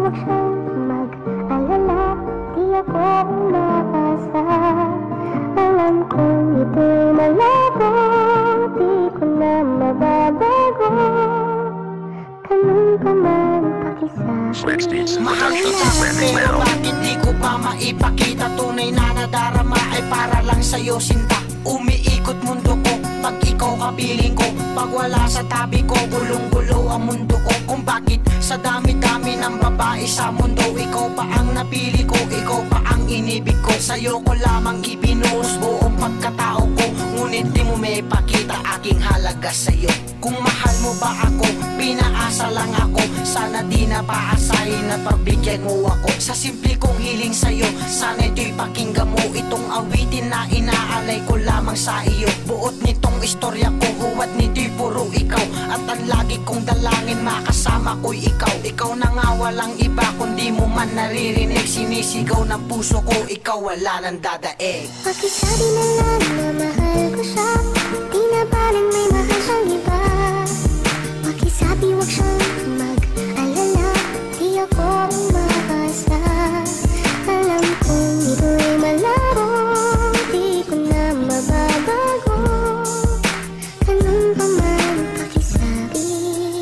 huwag siyang mag-alala, di ako umaasa. Alam kong ito'y malabo, di ko na mababago. Ganun pa man pakisabi. Mahal kita, pero bakit di ko pa maipakita? Tunay na nadarama ay para lang sa'yo, sinta. Umiikot mundo ko pag ikaw kapiling ko. Pag wala sa tabi ko, gulong-gulo ang mundo ko. Kung bakit sa dami-dami ng babae sa mundo, ikaw pa ang napili ko, ikaw pa ang inibig ko. Sa'yo ko lamang ibinuhos buong pagkatao ko, ngunit di mo may pakita aking halaga sa'yo. Kung mahal mo ba ako, pinaasa lang ako. Sana di na paasahin na pagbigyan mo ako. Sa simple kong hiling sa'yo, sana ito'y pakinggan mo. Itong awitin na inaalay ko lamang sa iyo. Buot nitong istorya ko, huwad nito'y puro ikaw. At ang lagi kong dalangin, makasama ko'y ikaw. Ikaw na nga walang iba, kundi mo man naririnig. Sinisigaw ng puso ko, ikaw wala nang dadaig. Pakisabi na lang na mahal ko siya, di na baling may mahal siyang iba. Pakisabi huwag siyang mag-alala, di ako umaasa. Alam kong ito'y malabo, di ko na mababago. Ganun pa man pakisabi.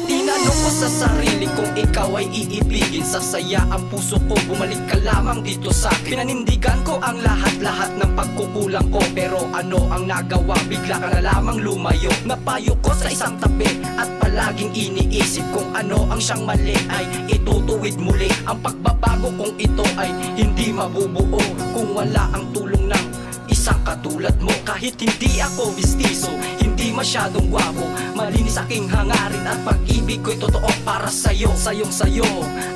Tinanong ko sa sarili kung ikaw ay iibigin. Sasaya ang puso ko, bumalik ka lamang dito sa'kin. Pinanindigan ko ang lahat-lahat ng pagkukulang ko, pero ano ang nagawa? Bigla ka na lamang lumayo. Napayo ko sa isang tabi at palaging iniisip kung ano ang siyang mali ay itutuwid muli. Ang pagbabago kung ito ay hindi mabubuo kung wala ang tulong ng isang katulad mo. Kahit hindi ako bistiso, hindi masyadong gwapo, malinis aking hangarin at pag-ibig ko'y totoo para sa'yo. Sayo,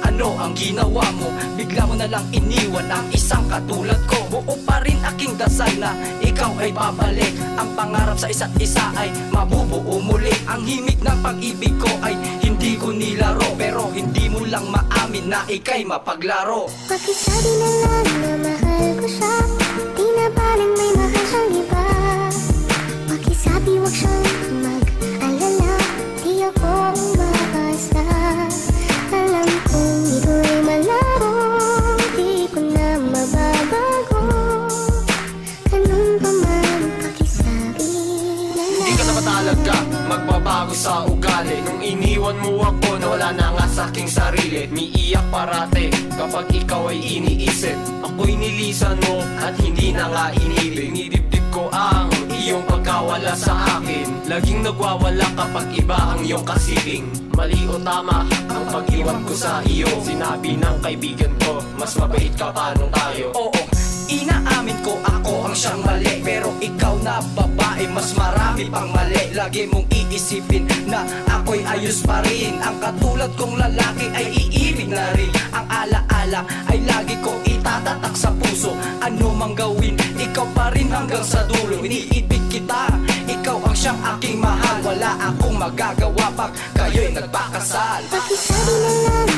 ano ang ginawa mo? Bigla mo na lang iniwan ang isang katulad ko. Buo pa rin aking dasal na ikaw ay babalik. Ang pangarap sa isa't isa ay mabubuo muli. Ang himig ng pag-ibig ko ay hindi ko nilaro, pero hindi mo lang maamin na ika'y mapaglaro. Pakisabi na lang na mahal ko siya, di na baling may mahal siyang iba. Pakisabi huwag siyang mag-alala, di ako umaasa. Alam kong ito'y malabo, di ko na mababago. Ganun pa man pakisabi. Di ka naman talaga magbabago sa ugali. Nung iniwan mo ako, nawala na nga sa aking sarili. Miiyak parate kapag ikaw ay iniisip. Ako'y nilisan mo at hindi na nga inibig. Nidibdib ko ang iyong pagkawala sa akin. Laging nagwawala kapag iba ang iyong kasibing. Mali o tama ang pag-iwan ko sa iyo. Sinabi ng kaibigan ko, mas mabait ka pa nung tayo. Oo, inaamin ko ako ang siyang mali, pero ikaw na babae, mas marami pang mali. Lagi mong iisipin na ako'y ayos pa rin. Ang katulad kong lalaki ay iibig na rin. Ang alaala ay lagi ko itatatak sa puso. Ano mang gawin, ikaw pa rin hanggang sa dulo. Iniibig kita, ikaw ang siyang aking mahal. Wala akong magagawa pag kayo'y nagpakasal. Pakisabi na lang